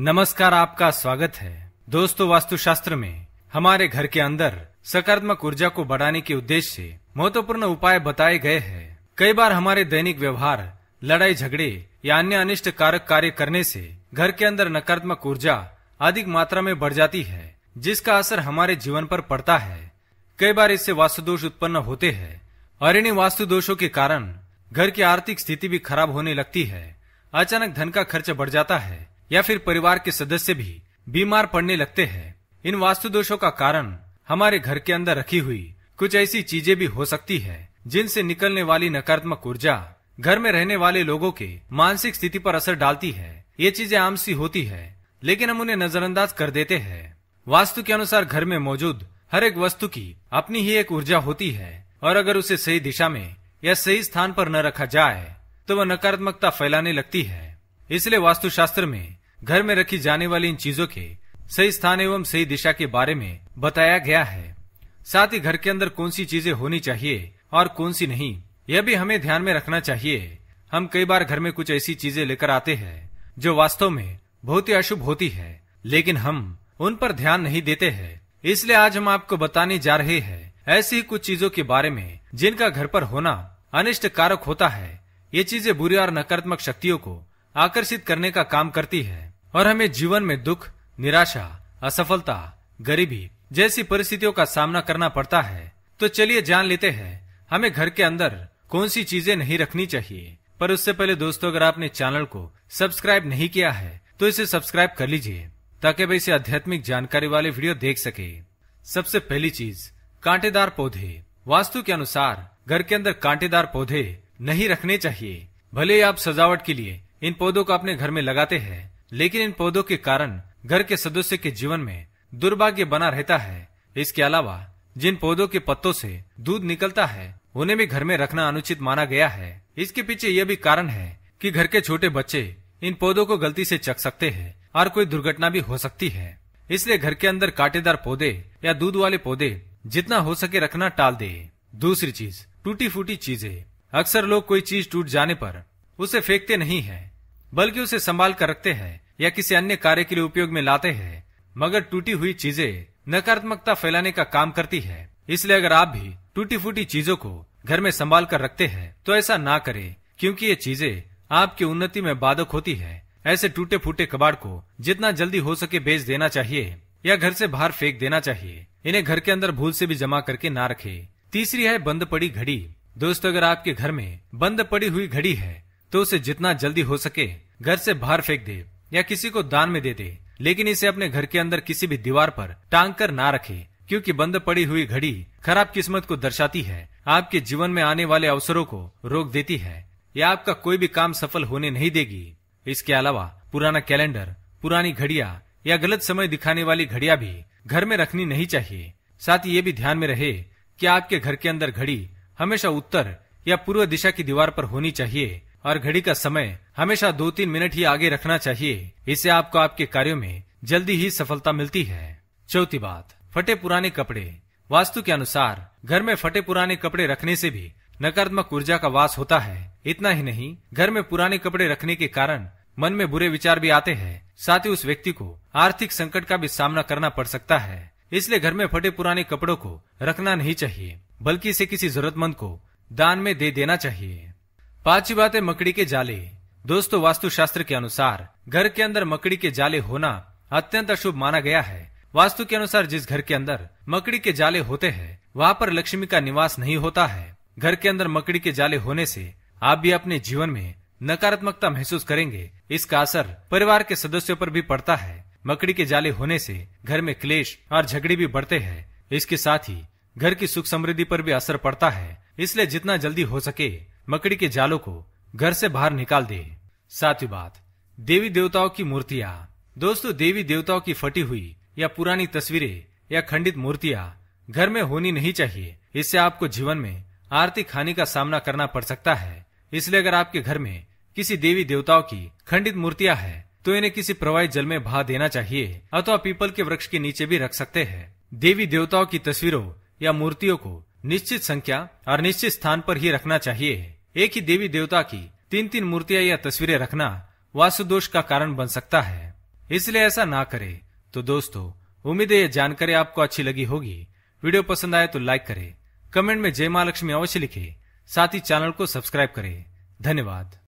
नमस्कार, आपका स्वागत है। दोस्तों, वास्तुशास्त्र में हमारे घर के अंदर सकारात्मक ऊर्जा को बढ़ाने के उद्देश्य से महत्वपूर्ण उपाय बताए गए हैं। कई बार हमारे दैनिक व्यवहार, लड़ाई झगड़े या अन्य अनिष्ट कारक कार्य करने से घर के अंदर नकारात्मक ऊर्जा अधिक मात्रा में बढ़ जाती है, जिसका असर हमारे जीवन पर पड़ता है। कई बार इससे वास्तु दोष उत्पन्न होते हैं और इन्हीं वास्तु दोषों के कारण घर की आर्थिक स्थिति भी खराब होने लगती है। अचानक धन का खर्च बढ़ जाता है या फिर परिवार के सदस्य भी बीमार पड़ने लगते हैं। इन वास्तु दोषों का कारण हमारे घर के अंदर रखी हुई कुछ ऐसी चीजें भी हो सकती है जिनसे निकलने वाली नकारात्मक ऊर्जा घर में रहने वाले लोगों के मानसिक स्थिति पर असर डालती है। ये चीजें आम सी होती है, लेकिन हम उन्हें नजरअंदाज कर देते हैं। वास्तु के अनुसार घर में मौजूद हर एक वस्तु की अपनी ही एक ऊर्जा होती है और अगर उसे सही दिशा में या सही स्थान पर न रखा जाए तो वह नकारात्मकता फैलाने लगती है। इसलिए वास्तुशास्त्र में घर में रखी जाने वाली इन चीजों के सही स्थान एवं सही दिशा के बारे में बताया गया है। साथ ही घर के अंदर कौन सी चीजें होनी चाहिए और कौन सी नहीं, यह भी हमें ध्यान में रखना चाहिए। हम कई बार घर में कुछ ऐसी चीजें लेकर आते हैं जो वास्तव में बहुत ही अशुभ होती है, लेकिन हम उन पर ध्यान नहीं देते हैं। इसलिए आज हम आपको बताने जा रहे हैं ऐसी ही कुछ चीजों के बारे में जिनका घर पर होना अनिष्ट कारक होता है। ये चीजें बुरी और नकारात्मक शक्तियों को आकर्षित करने का काम करती है और हमें जीवन में दुख, निराशा, असफलता, गरीबी जैसी परिस्थितियों का सामना करना पड़ता है। तो चलिए जान लेते हैं हमें घर के अंदर कौन सी चीजें नहीं रखनी चाहिए। पर उससे पहले दोस्तों, अगर आपने चैनल को सब्सक्राइब नहीं किया है तो इसे सब्सक्राइब कर लीजिए ताकि वह इसे आध्यात्मिक जानकारी वाले वीडियो देख सके। सबसे पहली चीज, कांटेदार पौधे। वास्तु के अनुसार घर के अंदर कांटेदार पौधे नहीं रखने चाहिए। भले ही आप सजावट के लिए इन पौधों को अपने घर में लगाते हैं, लेकिन इन पौधों के कारण घर के सदस्य के जीवन में दुर्भाग्य बना रहता है। इसके अलावा जिन पौधों के पत्तों से दूध निकलता है उन्हें भी घर में रखना अनुचित माना गया है। इसके पीछे यह भी कारण है कि घर के छोटे बच्चे इन पौधों को गलती से चख सकते हैं और कोई दुर्घटना भी हो सकती है। इसलिए घर के अंदर कांटेदार पौधे या दूध वाले पौधे जितना हो सके रखना टाल दे। दूसरी चीज, टूटी फूटी चीजें। अक्सर लोग कोई चीज टूट जाने पर उसे फेंकते नहीं है, बल्कि उसे संभाल कर रखते हैं या किसी अन्य कार्य के लिए उपयोग में लाते हैं। मगर टूटी हुई चीजें नकारात्मकता फैलाने का काम करती है। इसलिए अगर आप भी टूटी फूटी चीजों को घर में संभाल कर रखते हैं तो ऐसा ना करें, क्योंकि ये चीजें आपकी उन्नति में बाधक होती है। ऐसे टूटे फूटे कबाड़ को जितना जल्दी हो सके बेच देना चाहिए या घर से बाहर फेंक देना चाहिए। इन्हें घर के अंदर भूल से भी जमा करके ना रखें। तीसरी है बंद पड़ी घड़ी। दोस्तों, अगर आपके घर में बंद पड़ी हुई घड़ी है तो उसे जितना जल्दी हो सके घर से बाहर फेंक दे या किसी को दान में दे दे, लेकिन इसे अपने घर के अंदर किसी भी दीवार पर टांग कर ना रखे, क्योंकि बंद पड़ी हुई घड़ी खराब किस्मत को दर्शाती है, आपके जीवन में आने वाले अवसरों को रोक देती है या आपका कोई भी काम सफल होने नहीं देगी। इसके अलावा पुराना कैलेंडर, पुरानी घड़ियां या गलत समय दिखाने वाली घड़ियां भी घर में रखनी नहीं चाहिए। साथ ही ये भी ध्यान में रहे कि आपके घर के अंदर घड़ी हमेशा उत्तर या पूर्व दिशा की दीवार पर होनी चाहिए और घड़ी का समय हमेशा 2-3 मिनट ही आगे रखना चाहिए। इससे आपको आपके कार्यों में जल्दी ही सफलता मिलती है। चौथी बात, फटे पुराने कपड़े। वास्तु के अनुसार घर में फटे पुराने कपड़े रखने से भी नकारात्मक ऊर्जा का वास होता है। इतना ही नहीं, घर में पुराने कपड़े रखने के कारण मन में बुरे विचार भी आते हैं। साथ ही उस व्यक्ति को आर्थिक संकट का भी सामना करना पड़ सकता है। इसलिए घर में फटे पुराने कपड़ों को रखना नहीं चाहिए, बल्कि इसे किसी जरूरतमंद को दान में दे देना चाहिए। पांचवी बात है मकड़ी के जाले। दोस्तों, वास्तुशास्त्र के अनुसार घर के अंदर मकड़ी के जाले होना अत्यंत अशुभ माना गया है। वास्तु के अनुसार जिस घर के अंदर मकड़ी के जाले होते हैं वहाँ पर लक्ष्मी का निवास नहीं होता है। घर के अंदर मकड़ी के जाले होने से आप भी अपने जीवन में नकारात्मकता महसूस करेंगे। इसका असर परिवार के सदस्यों पर भी पड़ता है। मकड़ी के जाले होने से घर में क्लेश और झगड़े भी बढ़ते हैं। इसके साथ ही घर की सुख समृद्धि पर भी असर पड़ता है। इसलिए जितना जल्दी हो सके मकड़ी के जालों को घर से बाहर निकाल दे। सातवीं बात, देवी देवताओं की मूर्तियां। दोस्तों, देवी देवताओं की फटी हुई या पुरानी तस्वीरें या खंडित मूर्तियां घर में होनी नहीं चाहिए। इससे आपको जीवन में आर्थिक हानि का सामना करना पड़ सकता है। इसलिए अगर आपके घर में किसी देवी देवताओं की खंडित मूर्तियां हैं तो इन्हें किसी प्रवाहित जल में बहा देना चाहिए अथवा पीपल के वृक्ष के नीचे भी रख सकते हैं। देवी देवताओं की तस्वीरों या मूर्तियों को निश्चित संख्या और निश्चित स्थान पर ही रखना चाहिए। एक ही देवी देवता की 3-3 मूर्तियां या तस्वीरें रखना वास्तु दोष का कारण बन सकता है। इसलिए ऐसा ना करें। तो दोस्तों, उम्मीद है ये जानकारी आपको अच्छी लगी होगी। वीडियो पसंद आए तो लाइक करें, कमेंट में जय मां लक्ष्मी अवश्य लिखें, साथ ही चैनल को सब्सक्राइब करें। धन्यवाद।